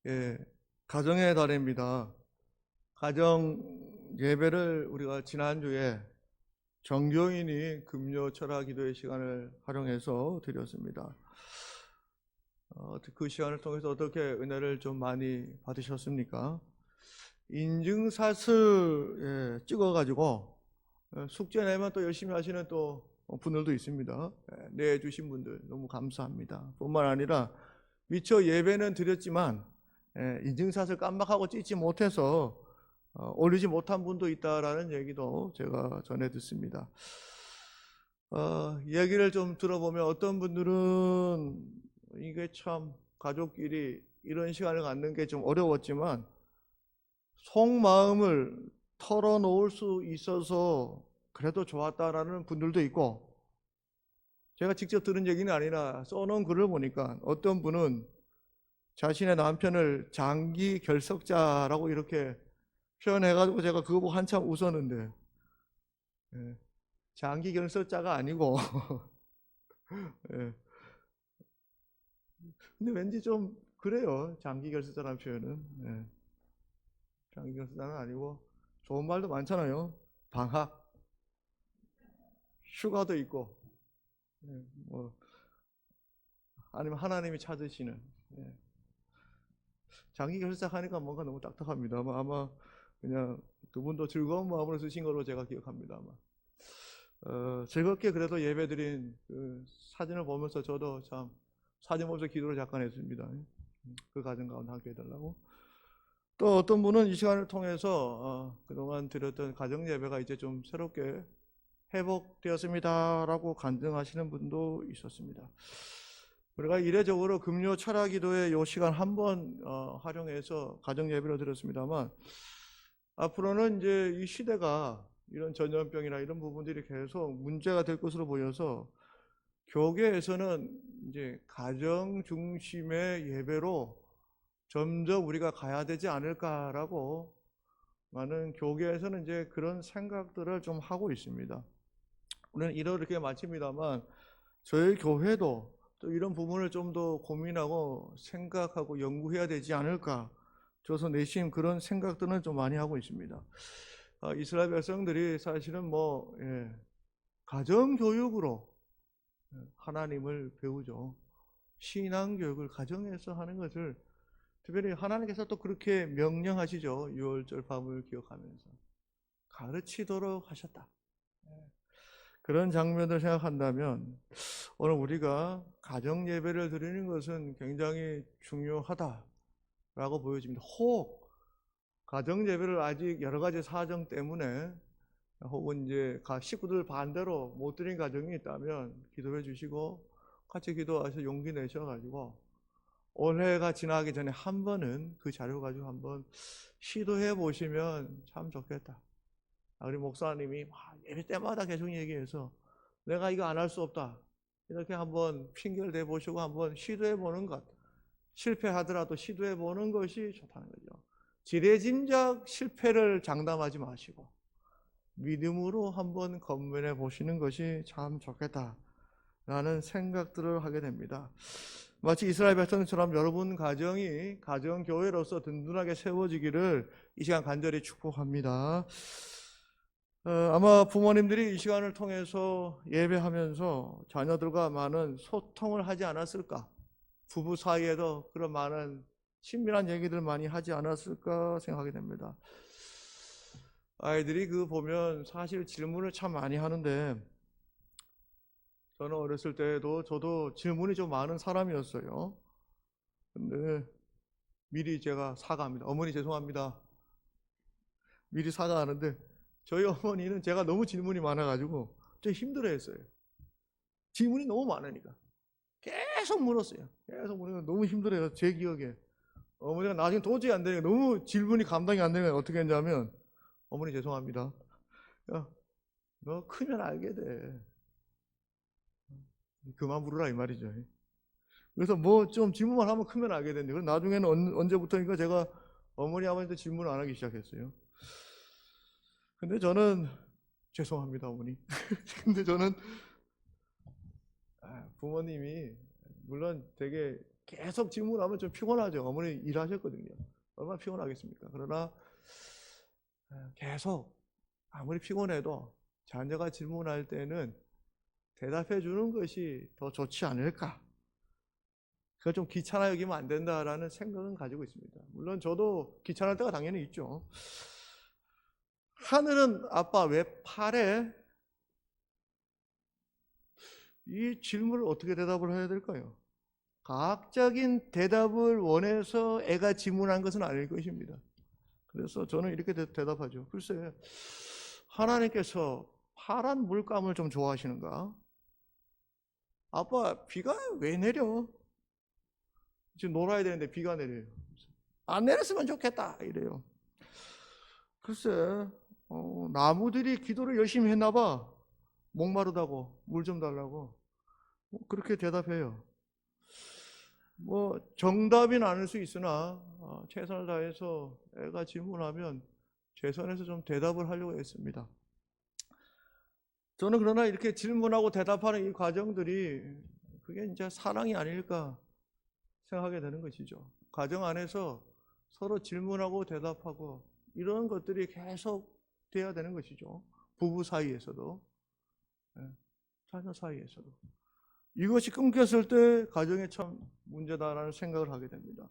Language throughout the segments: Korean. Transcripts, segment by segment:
예, 가정의 달입니다. 가정 예배를 우리가 지난주에 정교인이 금요 철학 기도의 시간을 활용해서 드렸습니다. 그 시간을 통해서 어떻게 은혜를 좀 많이 받으셨습니까? 인증샷을 찍어가지고 숙제 내면 또 열심히 하시는 또 분들도 있습니다. 내주신 분들 너무 감사합니다. 뿐만 아니라 미처 예배는 드렸지만 인증샷을 깜빡하고 찍지 못해서 올리지 못한 분도 있다라는 얘기도 제가 전해 듣습니다. 이야기를 좀 들어보면 어떤 분들은 이게 참 가족끼리 이런 시간을 갖는 게 좀 어려웠지만 속마음을 털어놓을 수 있어서 그래도 좋았다라는 분들도 있고, 제가 직접 들은 얘기는 아니라 써놓은 글을 보니까 어떤 분은 자신의 남편을 장기 결석자라고 이렇게 표현해가지고 제가 그거 보고 한참 웃었는데, 장기 결석자가 아니고 근데 왠지 좀 그래요. 장기 결석자라는 표현은 장기 결석자는 아니고 좋은 말도 많잖아요. 방학, 휴가도 있고, 뭐 아니면 하나님이 찾으시는. 장기 결석 하니까 뭔가 너무 딱딱합니다. 아마 그냥 그분도 즐거운 마음으로 쓰신 걸로 제가 기억합니다. 아마 즐겁게 그래도 예배드린 그 사진을 보면서 저도 참 사진 보면서 기도를 잠깐 했습니다. 그 가정 가운데 함께 해달라고. 또 어떤 분은 이 시간을 통해서 그동안 드렸던 가정 예배가 이제 좀 새롭게 회복되었습니다라고 간증하시는 분도 있었습니다. 우리가 이례적으로 금요 철학 기도의 이 시간 한번 활용해서 가정 예배를 드렸습니다만, 앞으로는 이제 이 시대가 이런 전염병이나 이런 부분들이 계속 문제가 될 것으로 보여서 교계에서는 이제 가정 중심의 예배로 점점 우리가 가야 되지 않을까라고 많은 교계에서는 이제 그런 생각들을 좀 하고 있습니다. 우리는 이렇게 마칩니다만 저희 교회도 또 이런 부분을 좀 더 고민하고 생각하고 연구해야 되지 않을까, 저서 내심 그런 생각들은 좀 많이 하고 있습니다. 이스라엘 백성들이 사실은 가정 교육으로 하나님을 배우죠. 신앙 교육을 가정에서 하는 것을 특별히 하나님께서 또 그렇게 명령하시죠. 유월절 밤을 기억하면서 가르치도록 하셨다. 그런 장면을 생각한다면 오늘 우리가 가정 예배를 드리는 것은 굉장히 중요하다라고 보여집니다. 혹 가정 예배를 아직 여러 가지 사정 때문에 혹은 이제 식구들 반대로 못 드린 가정이 있다면 기도해 주시고 같이 기도하셔서 용기 내셔가지고 올해가 지나기 전에 한 번은 그 자료 가지고 한번 시도해 보시면 참 좋겠다. 우리 목사님이 예배 때마다 계속 얘기해서 내가 이거 안 할 수 없다, 이렇게 한번 핑계를 대보시고 한번 시도해 보는 것, 실패하더라도 시도해 보는 것이 좋다는 거죠. 지레짐작 실패를 장담하지 마시고 믿음으로 한번 건면해 보시는 것이 참 좋겠다라는 생각들을 하게 됩니다. 마치 이스라엘 백성처럼 여러분 가정이 가정교회로서 든든하게 세워지기를 이 시간 간절히 축복합니다. 아마 부모님들이 이 시간을 통해서 예배하면서 자녀들과 많은 소통을 하지 않았을까, 부부 사이에도 그런 많은 친밀한 얘기들 많이 하지 않았을까 생각하게 됩니다. 아이들이 보면 사실 질문을 참 많이 하는데, 저는 어렸을 때도 저도 질문이 좀 많은 사람이었어요. 근데 미리 제가 사과합니다. 어머니 죄송합니다. 미리 사과하는데 저희 어머니는 제가 너무 질문이 많아가지고 좀 힘들어했어요. 질문이 너무 많으니까 계속 물었어요. 계속 물으니까 너무 힘들어요. 제 기억에 어머니가 나중에 도저히 안 되니까, 너무 질문이 감당이 안 되니까 어떻게 했냐면, 어머니 죄송합니다. 야, 너 크면 알게 돼. 그만 물으라 이 말이죠. 그래서 좀 질문만 하면 크면 알게 되는데, 그럼 나중에는 언제부터인가 제가 어머니 아버지한테 질문을 안 하기 시작했어요. 근데 저는 죄송합니다 어머니. 근데 저는 부모님이 물론 되게 계속 질문하면 좀 피곤하죠. 어머니 일하셨거든요. 얼마나 피곤하겠습니까? 그러나 계속 아무리 피곤해도 자녀가 질문할 때는 대답해 주는 것이 더 좋지 않을까? 그걸 좀 귀찮아 여기면 안 된다라는 생각은 가지고 있습니다. 물론 저도 귀찮을 때가 당연히 있죠. 하늘은 아빠 왜 파래? 이 질문을 어떻게 대답을 해야 될까요? 과학적인 대답을 원해서 애가 질문한 것은 아닐 것입니다. 그래서 저는 이렇게 대답하죠. 글쎄, 하나님께서 파란 물감을 좀 좋아하시는가? 아빠, 비가 왜 내려? 지금 놀아야 되는데 비가 내려요. 안 내렸으면 좋겠다 이래요. 글쎄, 나무들이 기도를 열심히 했나 봐. 목마르다고 물 좀 달라고 그렇게 대답해요. 뭐 정답은 아닐 수 있으나 최선을 다해서 애가 질문하면 최선에서 좀 대답을 하려고 했습니다. 저는 그러나 이렇게 질문하고 대답하는 이 과정들이 그게 이제 사랑이 아닐까 생각하게 되는 것이죠. 가정 안에서 서로 질문하고 대답하고 이런 것들이 계속 돼야 되는 것이죠. 부부 사이에서도, 자녀 사이에서도. 이것이 끊겼을 때 가정에 참 문제다라는 생각을 하게 됩니다.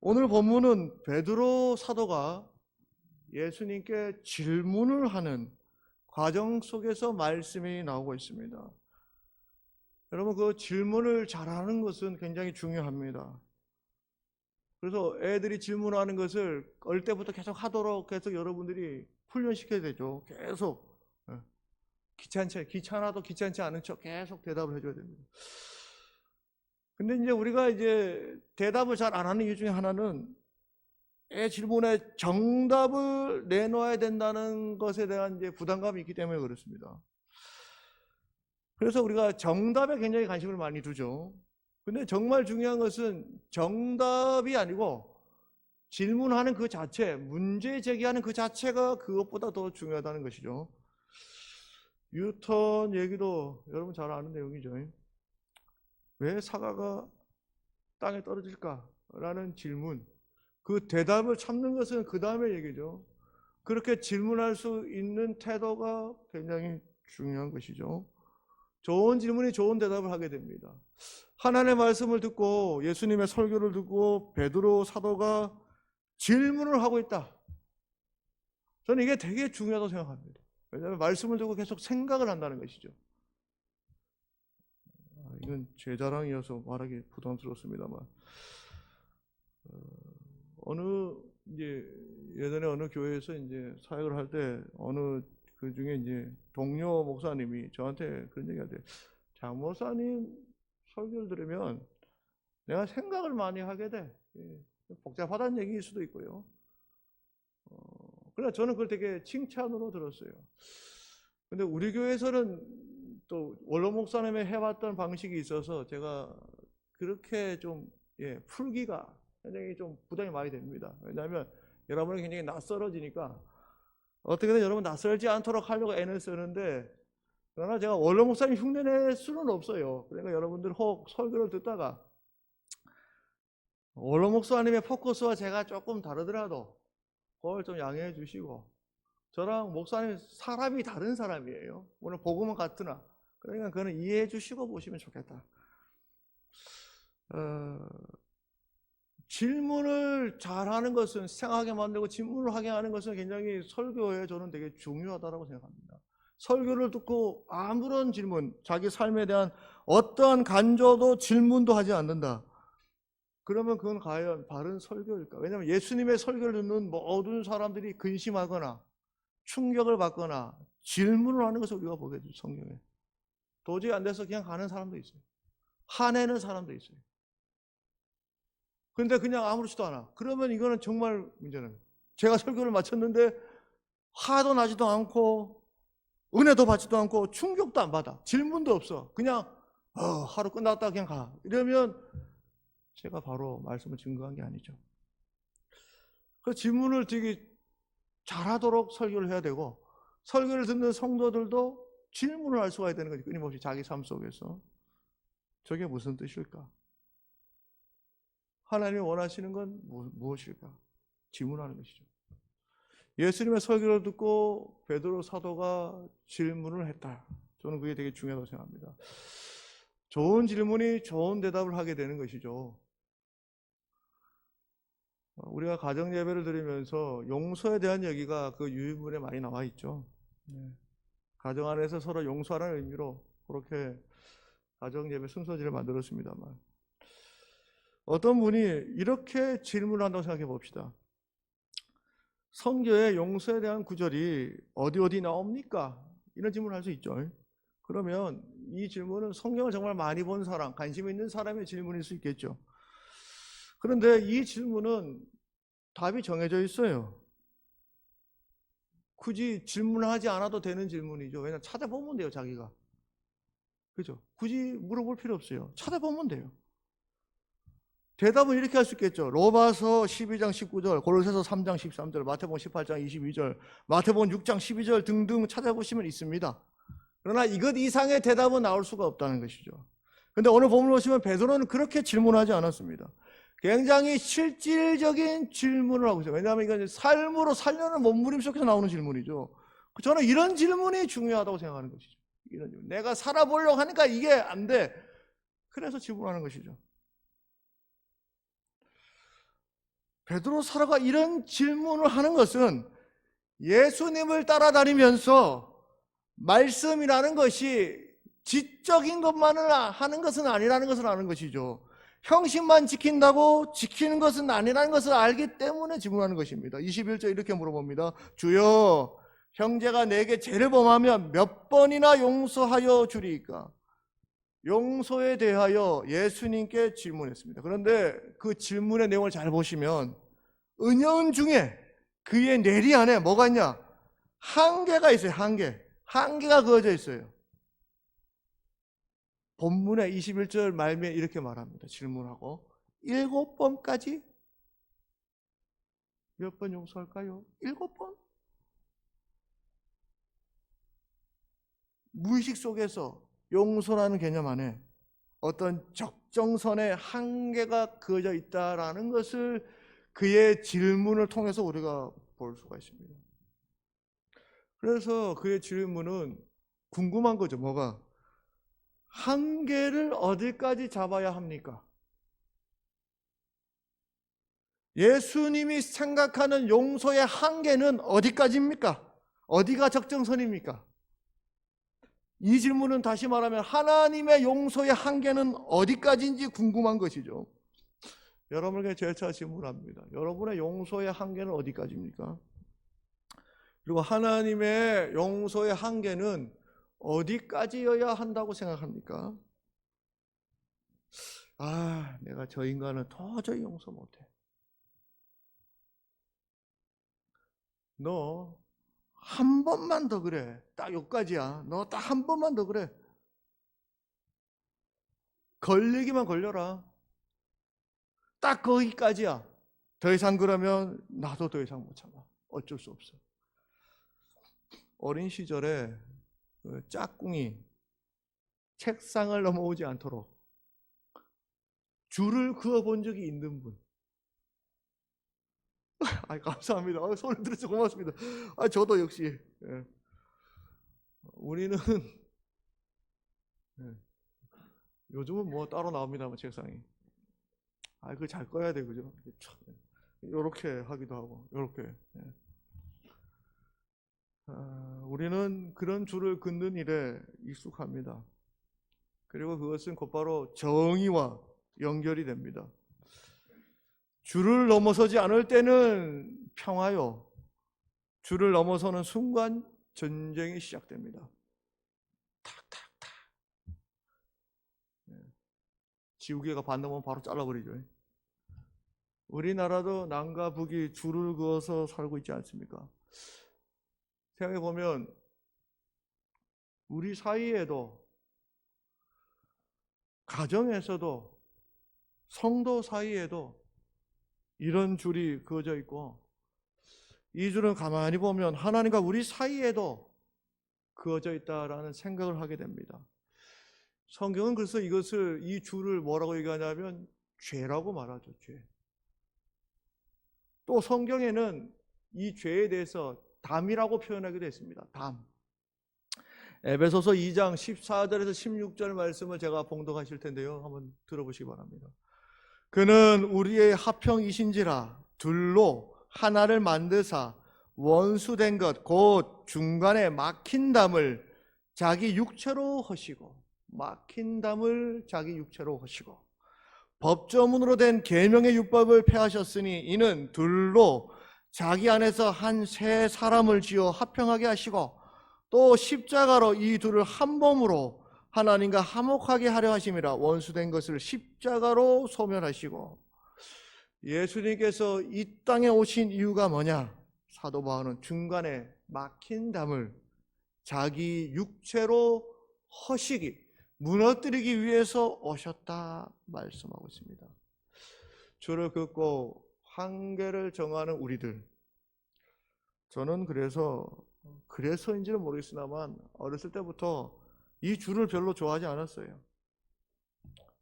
오늘 본문은 베드로 사도가 예수님께 질문을 하는 과정 속에서 말씀이 나오고 있습니다. 여러분, 그 질문을 잘하는 것은 굉장히 중요합니다. 그래서 애들이 질문하는 것을 어릴 때부터 계속 하도록 계속 여러분들이 훈련시켜야 되죠. 계속. 귀찮아도 귀찮지 않은 척 계속 대답을 해줘야 됩니다. 근데 이제 우리가 이제 대답을 잘 안 하는 이유 중에 하나는 애 질문에 정답을 내놓아야 된다는 것에 대한 이제 부담감이 있기 때문에 그렇습니다. 그래서 우리가 정답에 굉장히 관심을 많이 두죠. 근데 정말 중요한 것은 정답이 아니고 질문하는 그 자체, 문제 제기하는 그 자체가 그것보다 더 중요하다는 것이죠. 뉴턴 얘기도 여러분 잘 아는 내용이죠. 왜 사과가 땅에 떨어질까? 라는 질문. 그 대답을 찾는 것은 그 다음의 얘기죠. 그렇게 질문할 수 있는 태도가 굉장히 중요한 것이죠. 좋은 질문이 좋은 대답을 하게 됩니다. 하나님의 말씀을 듣고 예수님의 설교를 듣고 베드로 사도가 질문을 하고 있다. 저는 이게 되게 중요하다고 생각합니다. 왜냐하면 말씀을 듣고 계속 생각을 한다는 것이죠. 이건 제 자랑이어서 말하기 부담스럽습니다만, 이제 예전에 어느 교회에서 이제 사역을 할 때 어느 그 중에 이제 동료 목사님이 저한테 그런 얘기 하대요. 장 목사님 설교를 들으면 내가 생각을 많이 하게 돼. 복잡하다는 얘기일 수도 있고요. 그러나 저는 그걸 되게 칭찬으로 들었어요. 근데 우리 교회에서는 또 원로 목사님이 해왔던 방식이 있어서 제가 그렇게 좀 풀기가 굉장히 좀 부담이 많이 됩니다. 왜냐하면 여러분이 굉장히 낯설어지니까 어떻게든 여러분 낯설지 않도록 하려고 애를 쓰는데, 그러나 제가 원로 목사님 흉내낼 수는 없어요. 그러니까 여러분들 혹 설교를 듣다가 원로 목사님의 포커스와 제가 조금 다르더라도 그걸 좀 양해해 주시고, 저랑 목사님 사람이 다른 사람이에요. 오늘 복음은 같으나 그러니까 그거는 이해해 주시고 보시면 좋겠다. 질문을 잘하는 것은, 생각하게 만들고 질문을 하게 하는 것은 굉장히 설교에 저는 되게 중요하다고 생각합니다. 설교를 듣고 아무런 질문, 자기 삶에 대한 어떠한 간조도 질문도 하지 않는다. 그러면 그건 과연 바른 설교일까? 왜냐하면 예수님의 설교를 듣는 모든 사람들이 근심하거나 충격을 받거나 질문을 하는 것을 우리가 보게 되죠. 성경에 도저히 안 돼서 그냥 가는 사람도 있어요. 화내는 사람도 있어요. 그런데 그냥 아무렇지도 않아. 그러면 이거는 정말 문제는, 제가 설교를 마쳤는데 화도 나지도 않고 은혜도 받지도 않고 충격도 안 받아. 질문도 없어. 그냥 하루 끝났다 그냥 가. 이러면 제가 바로 말씀을 증거한 게 아니죠. 그 질문을 되게 잘하도록 설교를 해야 되고, 설교를 듣는 성도들도 질문을 할 수가 있다는 거지. 끊임없이 자기 삶 속에서 저게 무슨 뜻일까? 하나님이 원하시는 건 무엇일까? 질문하는 것이죠. 예수님의 설교를 듣고 베드로 사도가 질문을 했다. 저는 그게 되게 중요하다고 생각합니다. 좋은 질문이 좋은 대답을 하게 되는 것이죠. 우리가 가정 예배를 드리면서 용서에 대한 얘기가 그 유인문에 많이 나와 있죠. 가정 안에서 서로 용서하는 의미로 그렇게 가정 예배 순서지를 만들었습니다만, 어떤 분이 이렇게 질문을 한다고 생각해 봅시다. 성경에 용서에 대한 구절이 어디 나옵니까? 이런 질문을 할 수 있죠. 그러면 이 질문은 성경을 정말 많이 본 사람, 관심 있는 사람의 질문일 수 있겠죠. 그런데 이 질문은 답이 정해져 있어요. 굳이 질문하지 않아도 되는 질문이죠. 왜냐하면 찾아보면 돼요, 자기가. 그죠? 굳이 물어볼 필요 없어요. 찾아보면 돼요. 대답은 이렇게 할 수 있겠죠. 로마서 12장 19절, 고린도서 3장 13절, 마태복음 18장 22절, 마태복음 6장 12절 등등 찾아보시면 있습니다. 그러나 이것 이상의 대답은 나올 수가 없다는 것이죠. 그런데 오늘 본문 보시면 베드로는 그렇게 질문하지 않았습니다. 굉장히 실질적인 질문을 하고 있어요. 왜냐하면 이건 삶으로 살려는 몸부림속에서 나오는 질문이죠. 저는 이런 질문이 중요하다고 생각하는 것이죠. 이런 질문. 내가 살아보려고 하니까 이게 안 돼. 그래서 질문하는 것이죠. 베드로 사도가 이런 질문을 하는 것은 예수님을 따라다니면서 말씀이라는 것이 지적인 것만을 하는 것은 아니라는 것을 아는 것이죠. 형식만 지킨다고 지키는 것은 아니라는 것을 알기 때문에 질문하는 것입니다. 21절 이렇게 물어봅니다. 주여, 형제가 내게 죄를 범하면 몇 번이나 용서하여 주리이까? 용서에 대하여 예수님께 질문했습니다. 그런데 그 질문의 내용을 잘 보시면 은연 중에 그의 내리 안에 뭐가 있냐? 한계가 있어요. 한계가 그어져 있어요. 본문의 21절 말미에 이렇게 말합니다. 질문하고 7번까지? 몇 번 용서할까요? 7번? 무의식 속에서 용서라는 개념 안에 어떤 적정선의 한계가 그어져 있다라는 것을 그의 질문을 통해서 우리가 볼 수가 있습니다. 그래서 그의 질문은 궁금한 거죠. 뭐가? 한계를 어디까지 잡아야 합니까? 예수님이 생각하는 용서의 한계는 어디까지입니까? 어디가 적정선입니까? 이 질문은 다시 말하면 하나님의 용서의 한계는 어디까지인지 궁금한 것이죠. 여러분에게 재차 질문합니다. 여러분의 용서의 한계는 어디까지입니까? 그리고 하나님의 용서의 한계는 어디까지여야 한다고 생각합니까? 내가 저 인간은 도저히 용서 못해. 너 한 번만 더 그래. 딱 여기까지야. 너 딱 한 번만 더 그래. 걸리기만 걸려라. 딱 거기까지야. 더 이상 그러면 나도 더 이상 못 참아. 어쩔 수 없어. 어린 시절에 짝꿍이 책상을 넘어오지 않도록 줄을 그어본 적이 있는 분. 감사합니다. 소리 들어서 고맙습니다. 저도 역시. 우리는 요즘은 뭐 따로 나옵니다만 책상이. 그거 잘 꺼야 돼, 그죠? 요렇게 하기도 하고, 요렇게. 우리는 그런 줄을 긋는 일에 익숙합니다. 그리고 그것은 곧바로 정의와 연결이 됩니다. 줄을 넘어서지 않을 때는 평화요. 줄을 넘어서는 순간 전쟁이 시작됩니다. 탁탁탁. 지우개가 반넘으면 바로 잘라버리죠. 우리나라도 남과 북이 줄을 그어서 살고 있지 않습니까? 생각해 보면 우리 사이에도, 가정에서도, 성도 사이에도 이런 줄이 그어져 있고, 이 줄은 가만히 보면 하나님과 우리 사이에도 그어져 있다라는 생각을 하게 됩니다. 성경은 그래서 이 줄을 뭐라고 얘기하냐면 죄라고 말하죠. 죄. 또 성경에는 이 죄에 대해서 담이라고 표현하기도 했습니다. 담. 에베소서 2장 14절에서 16절 말씀을 제가 봉독하실 텐데요. 한번 들어보시기 바랍니다. 그는 우리의 화평이신지라 둘로 하나를 만드사 원수된 것 곧 중간에 막힌 담을 자기 육체로 하시고, 막힌 담을 자기 육체로 하시고, 법조문으로 된 계명의 율법을 폐하셨으니 이는 둘로 자기 안에서 한 새 사람을 지어 화평하게 하시고, 또 십자가로 이 둘을 한 몸으로 하나님과 화목하게 하려 하심이라. 원수된 것을 십자가로 소멸하시고. 예수님께서 이 땅에 오신 이유가 뭐냐? 사도 바울은 중간에 막힌 담을 자기 육체로 허시기, 무너뜨리기 위해서 오셨다 말씀하고 있습니다. 주를 긋고 한계를 정하는 우리들, 저는 그래서인지는 모르겠으나만 어렸을 때부터 이 줄을 별로 좋아하지 않았어요.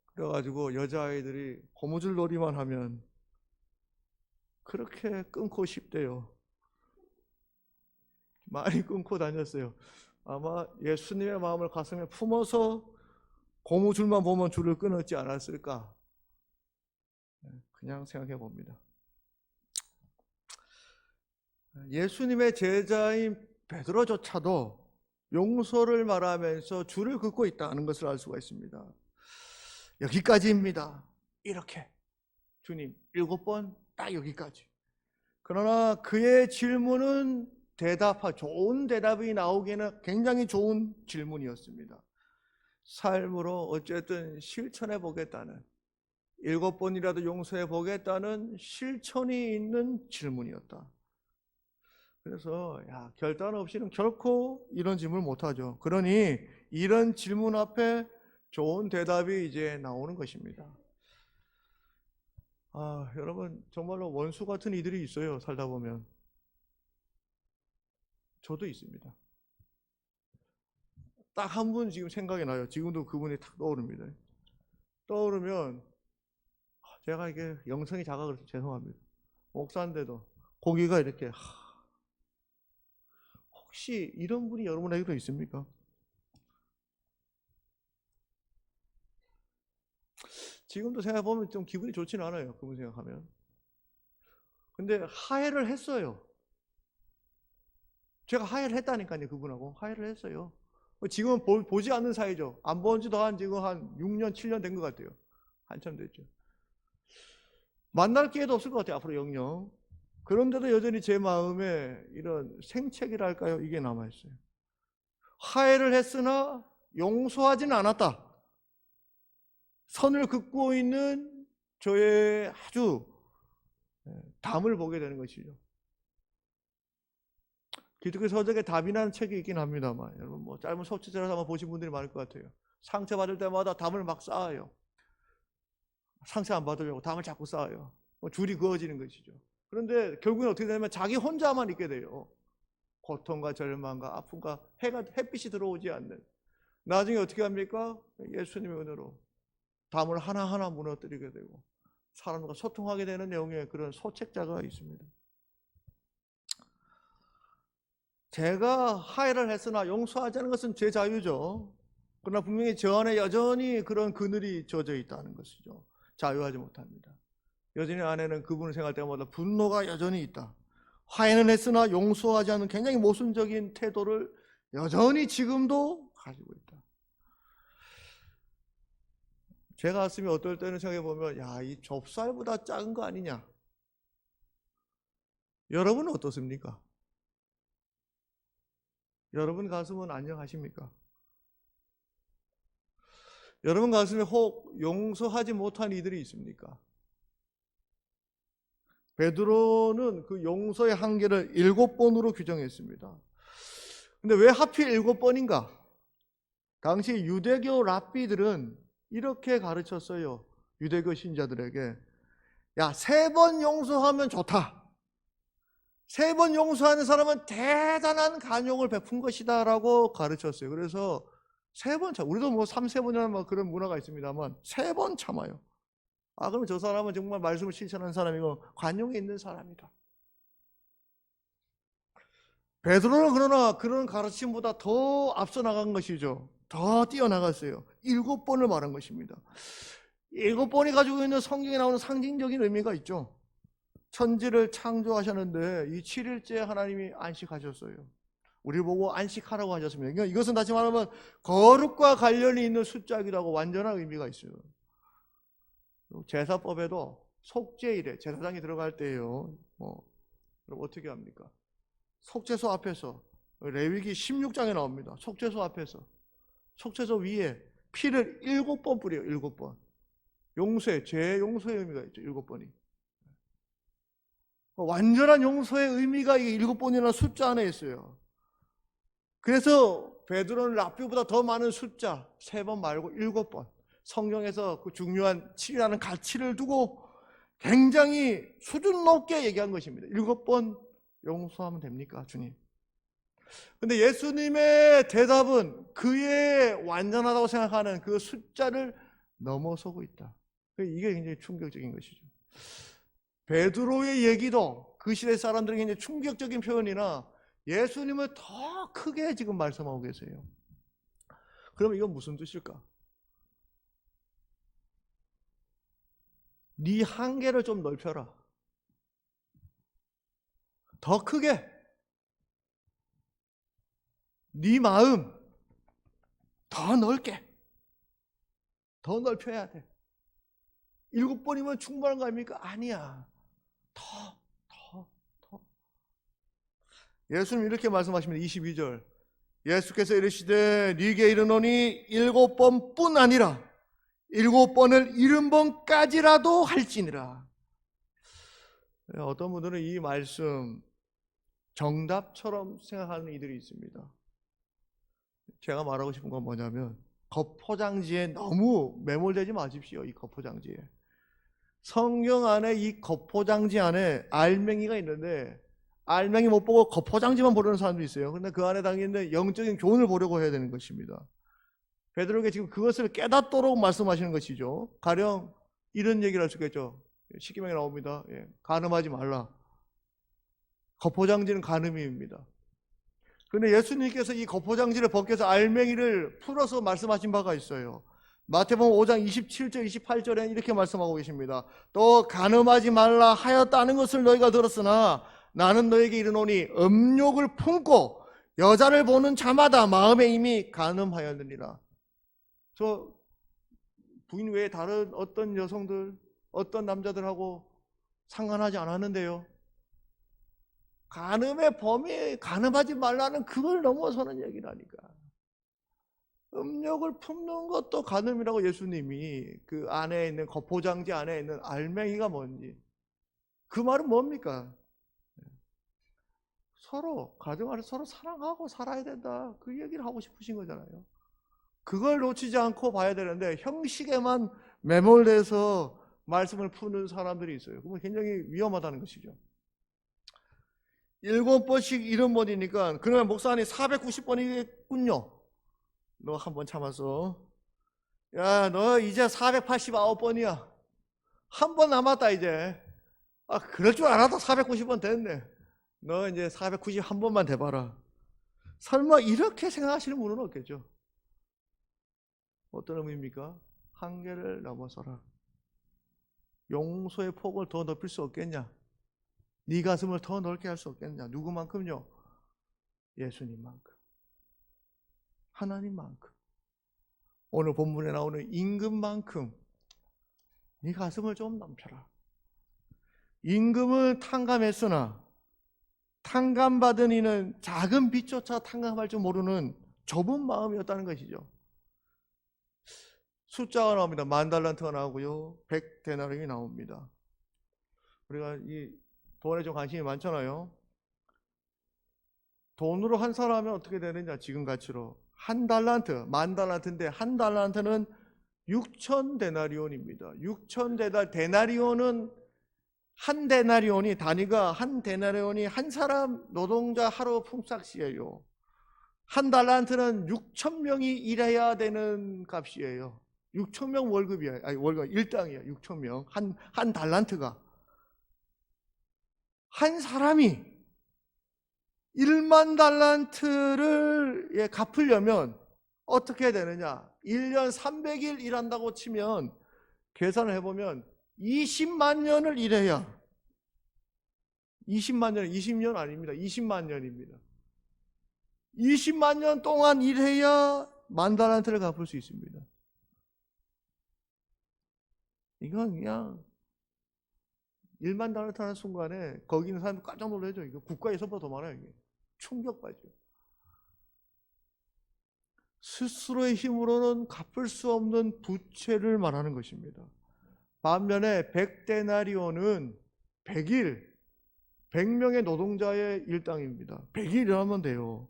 그래가지고 여자아이들이 고무줄 놀이만 하면 그렇게 끊고 싶대요. 많이 끊고 다녔어요. 아마 예수님의 마음을 가슴에 품어서 고무줄만 보면 줄을 끊었지 않았을까, 그냥 생각해 봅니다. 예수님의 제자인 베드로조차도 용서를 말하면서 줄을 긋고 있다는 것을 알 수가 있습니다. 여기까지입니다. 이렇게 주님 7번 딱 여기까지. 그러나 그의 질문은 좋은 대답이 나오기에는 굉장히 좋은 질문이었습니다. 삶으로 어쨌든 실천해 보겠다는, 7번이라도 용서해 보겠다는 실천이 있는 질문이었다. 그래서 결단 없이는 결코 이런 질문을 못하죠. 그러니 이런 질문 앞에 좋은 대답이 이제 나오는 것입니다. 여러분, 정말로 원수 같은 이들이 있어요. 살다 보면. 저도 있습니다. 딱 한 분 지금 생각이 나요. 지금도 그분이 탁 떠오릅니다. 떠오르면 제가 이게 영성이 작아 그래서 죄송합니다. 목사인데도 고기가 이렇게, 혹시 이런 분이 여러분에게도 있습니까? 지금도 생각해보면 좀 기분이 좋지는 않아요. 그분 생각하면. 근데 하해를 했어요. 제가 하해를 했다니까요. 그분하고 하해를 했어요. 지금은 보지 않는 사이죠. 안 본 지도 지금 한 6년, 7년 된 것 같아요. 한참 됐죠. 만날 기회도 없을 것 같아요. 앞으로 영영. 그런데도 여전히 제 마음에 이런 생책이랄까요? 이게 남아있어요. 하해를 했으나 용서하지는 않았다. 선을 긋고 있는 저의 아주 담을 보게 되는 것이죠. 기독교 서적에 답이라는 책이 있긴 합니다만, 여러분 짧은 속지라서 아마 보신 분들이 많을 것 같아요. 상처 받을 때마다 담을 막 쌓아요. 상처 안 받으려고 담을 자꾸 쌓아요. 줄이 그어지는 것이죠. 그런데 결국은 어떻게 되냐면 자기 혼자만 있게 돼요. 고통과 절망과 아픔과 햇빛이 들어오지 않는. 나중에 어떻게 합니까? 예수님의 은혜로 담을 하나하나 무너뜨리게 되고 사람과 소통하게 되는 내용의 그런 소책자가 있습니다. 제가 하해를 했으나 용서하지 않은 것은 제 자유죠. 그러나 분명히 저 안에 여전히 그런 그늘이 젖어 있다는 것이죠. 자유하지 못합니다. 여전히 안에는 그분을 생각할 때마다 분노가 여전히 있다. 화해는 했으나 용서하지 않는 굉장히 모순적인 태도를 여전히 지금도 가지고 있다. 제 가슴이 어떨 때는 생각해보면 이 좁쌀보다 작은 거 아니냐. 여러분은 어떻습니까? 여러분 가슴은 안녕하십니까? 여러분 가슴에 혹 용서하지 못한 이들이 있습니까? 베드로는 그 용서의 한계를 7번으로 규정했습니다. 근데 왜 하필 7번인가? 당시 유대교 랍비들은 이렇게 가르쳤어요. 유대교 신자들에게 3번 용서하면 좋다. 3번 용서하는 사람은 대단한 간용을 베푼 것이다 라고 가르쳤어요. 그래서 3번 우리도 3, 4번이라는 그런 문화가 있습니다만 3번 참아요. 그럼 저 사람은 정말 말씀을 실천하는 사람이고 관용에 있는 사람이다. 베드로는 그러나 그런 가르침보다 더 앞서 나간 것이죠. 더 뛰어나갔어요. 7번을 말한 것입니다. 7번이 가지고 있는 성경에 나오는 상징적인 의미가 있죠. 천지를 창조하셨는데 이 7일째 하나님이 안식하셨어요. 우리 보고 안식하라고 하셨습니다. 그러니까 이것은 다시 말하면 거룩과 관련이 있는 숫자이기도 하고 완전한 의미가 있어요. 제사법에도 속죄일에 제사장이 들어갈 때예요. 그럼 어떻게 합니까? 속죄소 앞에서 레위기 16장에 나옵니다. 속죄소 앞에서 속죄소 위에 피를 7번 뿌려요. 7번. 용서의 죄 용서의 의미가 있죠. 7번이. 완전한 용서의 의미가 이 7번이라는 숫자 안에 있어요. 그래서 베드로는 랍비보다 더 많은 숫자 3번 말고 7번 성경에서 그 중요한 7이라는 가치를 두고 굉장히 수준 높게 얘기한 것입니다. 7번 용서하면 됩니까, 주님? 근데 예수님의 대답은 그의 완전하다고 생각하는 그 숫자를 넘어서고 있다. 이게 굉장히 충격적인 것이죠. 베드로의 얘기도 그 시대 사람들에게 굉장히 충격적인 표현이나 예수님을 더 크게 지금 말씀하고 계세요. 그럼 이건 무슨 뜻일까? 네 한계를 좀 넓혀라. 더 크게. 네 마음 더 넓게. 더 넓혀야 돼. 7번이면 충분한 거 아닙니까? 아니야. 더. 예수님 이렇게 말씀하십니다. 22절. 예수께서 이르시되 네게 이르노니 7번뿐 아니라 7번을 70번까지라도 할지니라. 어떤 분들은 이 말씀 정답처럼 생각하는 이들이 있습니다. 제가 말하고 싶은 건 뭐냐면 겉포장지에 너무 매몰되지 마십시오. 이 겉포장지에. 성경 안에 이 겉포장지 안에 알맹이가 있는데 알맹이 못 보고 겉포장지만 보려는 사람도 있어요. 그런데 그 안에 담겨있는 영적인 교훈을 보려고 해야 되는 것입니다. 베드로에게 지금 그것을 깨닫도록 말씀하시는 것이죠. 가령 이런 얘기를 할 수 있겠죠. 십계명에 나옵니다. 간음하지 말라. 겉포장지는 간음입니다. 그런데 예수님께서 이 겉포장지를 벗겨서 알맹이를 풀어서 말씀하신 바가 있어요. 마태복음 5장 27절 28절에 이렇게 말씀하고 계십니다. 또 간음하지 말라 하였다는 것을 너희가 들었으나 나는 너에게 이르노니 음욕을 품고 여자를 보는 자마다 마음에 이미 간음하였느니라. 저 부인 외에 다른 어떤 여성들, 어떤 남자들하고 상관하지 않았는데요. 간음의 범위, 간음하지 말라는 그걸 넘어서는 얘기라니까. 음욕을 품는 것도 간음이라고 예수님이 그 안에 있는 겉포장지 안에 있는 알맹이가 뭔지. 그 말은 뭡니까? 서로 가정 안에서 서로 사랑하고 살아야 된다. 그 얘기를 하고 싶으신 거잖아요. 그걸 놓치지 않고 봐야 되는데 형식에만 매몰돼서 말씀을 푸는 사람들이 있어요. 그건 굉장히 위험하다는 것이죠. 7번씩 70번이니까 그러면 목사님 490번이겠군요. 너 한 번 참았어. 야, 너 이제 489번이야. 한 번 남았다 이제. 그럴 줄 알아도 490번 됐네. 너 이제 491번만 돼봐라. 설마 이렇게 생각하시는 분은 없겠죠. 어떤 의미입니까? 한계를 넘어서라. 용서의 폭을 더 넓힐 수 없겠냐? 네 가슴을 더 넓게 할 수 없겠냐? 누구만큼요? 예수님만큼. 하나님만큼. 오늘 본문에 나오는 임금만큼 네 가슴을 좀 넓혀라. 임금은 탕감했으나 탕감받은 이는 작은 빛조차 탕감할 줄 모르는 좁은 마음이었다는 것이죠. 숫자가 나옵니다. 10,000달란트가 나오고요. 100데나리온이 나옵니다. 우리가 이 돈에 좀 관심이 많잖아요. 돈으로 환산하면 어떻게 되느냐? 지금 가치로. 1달란트, 10,000달란트인데 1달란트는 6,000데나리온입니다. 6,000데나리온은 한 데나리온이 단위가 한 데나리온이 한 사람 노동자 하루 품삯이에요. 1달란트는 6,000명이 일해야 되는 값이에요. 6천 명 월급이야. 아니 월급 일당이야. 6천 명. 한 달란트가. 한 사람이 1만 달란트를 갚으려면 어떻게 되느냐? 1년 300일 일한다고 치면 계산을 해보면 20만 년을 일해야 20만 년, 20년 아닙니다. 20만 년입니다. 20만 년 동안 일해야 1만 달란트를 갚을 수 있습니다. 이건 그냥 1만 달란트 하는 순간에 거기 있는 사람이 깜짝 놀라죠. 이거 국가에서보다 더 많아요. 이게. 충격받죠. 스스로의 힘으로는 갚을 수 없는 부채를 말하는 것입니다. 반면에 100데나리온은 100일, 100명의 노동자의 일당입니다. 100일 일하면 돼요.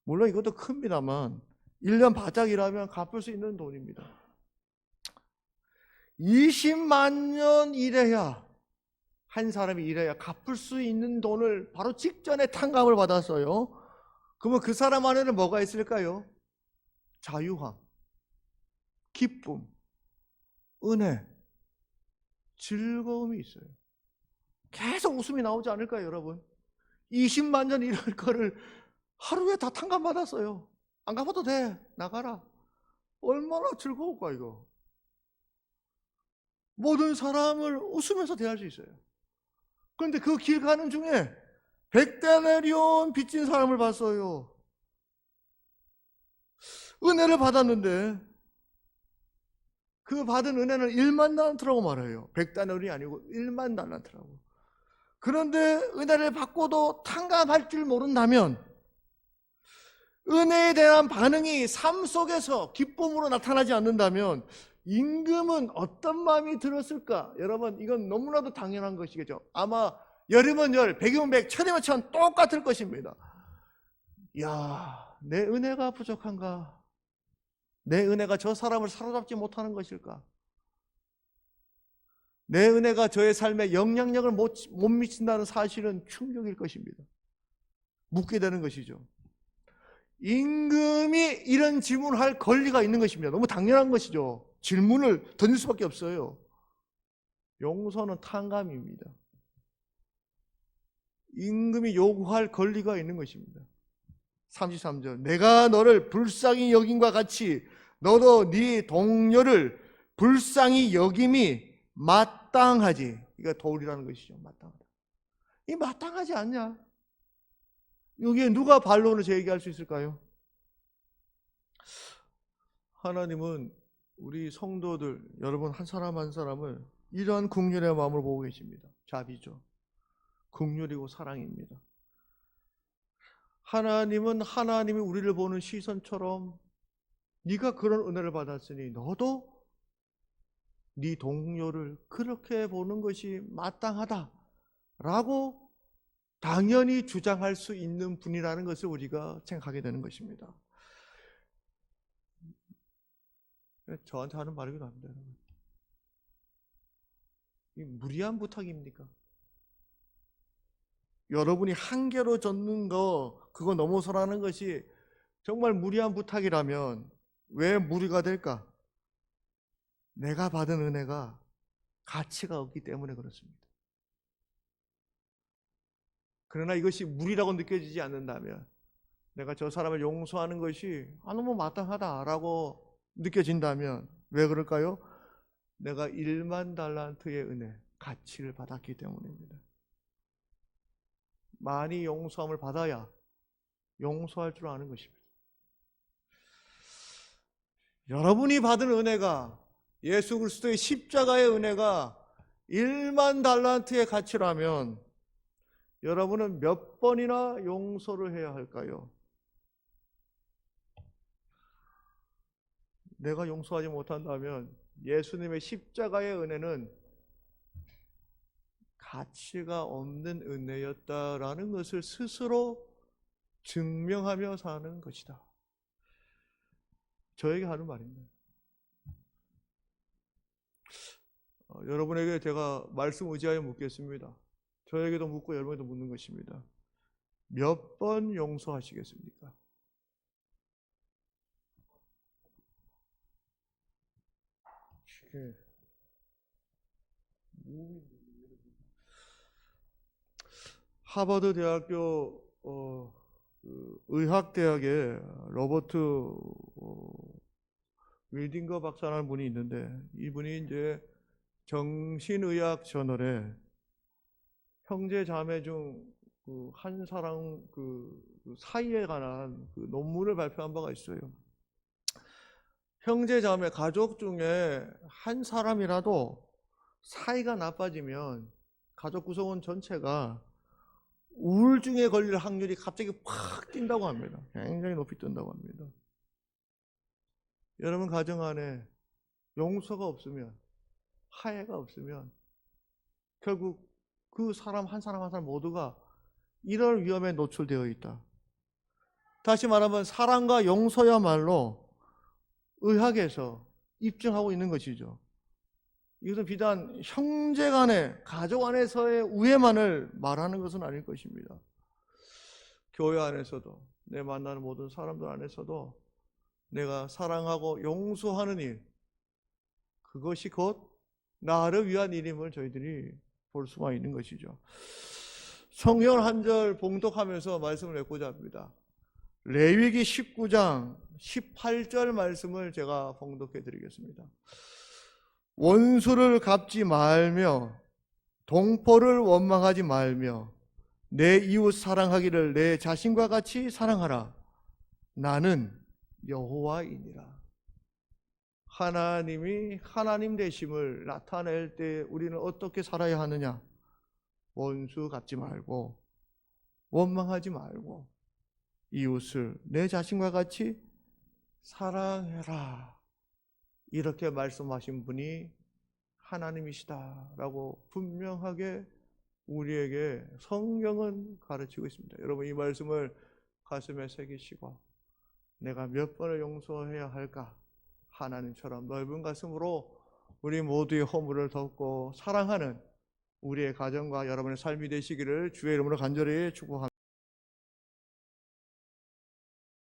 물론 이것도 큽니다만 1년 바짝 일하면 갚을 수 있는 돈입니다. 20만 년 일해야, 한 사람이 일해야 갚을 수 있는 돈을 바로 직전에 탕감을 받았어요. 그러면 그 사람 안에는 뭐가 있을까요? 자유함, 기쁨, 은혜, 즐거움이 있어요. 계속 웃음이 나오지 않을까요, 여러분? 20만 년 일할 거를 하루에 다 탕감받았어요. 안 갚아도 돼. 나가라. 얼마나 즐거울까, 이거. 모든 사람을 웃으면서 대할 수 있어요. 그런데 그 길 가는 중에 100데나리온 빚진 사람을 봤어요. 은혜를 받았는데 그 받은 은혜는 1만 달란트라고 말해요. 100데나리온이 아니고 1만 달란트라고. 그런데 은혜를 받고도 탕감할 줄 모른다면, 은혜에 대한 반응이 삶 속에서 기쁨으로 나타나지 않는다면 임금은 어떤 마음이 들었을까? 여러분, 이건 너무나도 당연한 것이겠죠. 아마 열이면 열, 백이면 백, 천이면 천 똑같을 것입니다. 야, 내 은혜가 부족한가? 내 은혜가 저 사람을 사로잡지 못하는 것일까? 내 은혜가 저의 삶에 영향력을 못 미친다는 사실은 충격일 것입니다. 묻게 되는 것이죠. 임금이 이런 질문을 할 권리가 있는 것입니다. 너무 당연한 것이죠. 질문을 던질 수밖에 없어요. 용서는 탕감입니다. 임금이 요구할 권리가 있는 것입니다. 33절, 내가 너를 불쌍히 여김과 같이 너도 네 동료를 불쌍히 여김이 마땅하지. 이거 도리라는 것이죠. 마땅하다. 이 마땅하지 않냐? 여기에 누가 반론을 제기할 수 있을까요? 하나님은 우리 성도들, 여러분 한 사람 한 사람을 이러한 긍휼의 마음으로 보고 계십니다. 자비죠. 긍휼이고 사랑입니다. 하나님은 하나님이 우리를 보는 시선처럼 네가 그런 은혜를 받았으니 너도 네 동료를 그렇게 보는 것이 마땅하다라고 당연히 주장할 수 있는 분이라는 것을 우리가 생각하게 되는 것입니다. 저한테 하는 말이기도 합니다. 이 무리한 부탁입니까? 여러분이 한계로 젖는 거, 그거 넘어서라는 것이 정말 무리한 부탁이라면 왜 무리가 될까? 내가 받은 은혜가 가치가 없기 때문에 그렇습니다. 그러나 이것이 무리라고 느껴지지 않는다면, 내가 저 사람을 용서하는 것이 너무 마땅하다라고 느껴진다면 왜 그럴까요? 내가 1만 달란트의 은혜, 가치를 받았기 때문입니다. 많이 용서함을 받아야 용서할 줄 아는 것입니다. 여러분이 받은 은혜가, 예수 그리스도의 십자가의 은혜가 1만 달란트의 가치라면 여러분은 몇 번이나 용서를 해야 할까요? 내가 용서하지 못한다면 예수님의 십자가의 은혜는 가치가 없는 은혜였다라는 것을 스스로 증명하며 사는 것이다. 저에게 하는 말입니다. 여러분에게 제가 말씀 의지하여 묻겠습니다. 저에게도 묻고 여러분에게도 묻는 것입니다. 몇 번 용서하시겠습니까? 이렇게 하버드 대학교 의학대학에 로버트 윌딩거 박사라는 분이 있는데, 이분이 이제 정신의학 저널에 형제 자매 중 한 사람 사이에 관한 논문을 발표한 바가 있어요. 형제 자매 가족 중에 한 사람이라도 사이가 나빠지면 가족 구성원 전체가 우울증에 걸릴 확률이 갑자기 팍 뛴다고 합니다. 굉장히 높이 뜬다고 합니다. 여러분 가정 안에 용서가 없으면, 화해가 없으면 결국 그 사람 한 사람 한 사람 모두가 이런 위험에 노출되어 있다. 다시 말하면 사랑과 용서야말로 의학에서 입증하고 있는 것이죠. 이것은 비단 형제 간의, 가족 안에서의 우애만을 말하는 것은 아닐 것입니다. 교회 안에서도, 내 만나는 모든 사람들 안에서도 내가 사랑하고 용서하는 일, 그것이 곧 나를 위한 일임을 저희들이 볼 수가 있는 것이죠. 성경 한 절 봉독하면서 말씀을 맺고자 합니다. 레위기 19장 18절 말씀을 제가 봉독해 드리겠습니다. 원수를 갚지 말며 동포를 원망하지 말며 내 이웃 사랑하기를 내 자신과 같이 사랑하라. 나는 여호와이니라. 하나님이 하나님 되심을 나타낼 때 우리는 어떻게 살아야 하느냐? 원수 갚지 말고 원망하지 말고 이웃을 내 자신과 같이 사랑해라. 이렇게 말씀하신 분이 하나님이시다라고 분명하게 우리에게 성경은 가르치고 있습니다. 여러분 이 말씀을 가슴에 새기시고 내가 몇 번을 용서해야 할까? 하나님처럼 넓은 가슴으로 우리 모두의 허물을 덮고 사랑하는 우리의 가정과 여러분의 삶이 되시기를 주의 이름으로 간절히 축복합니다.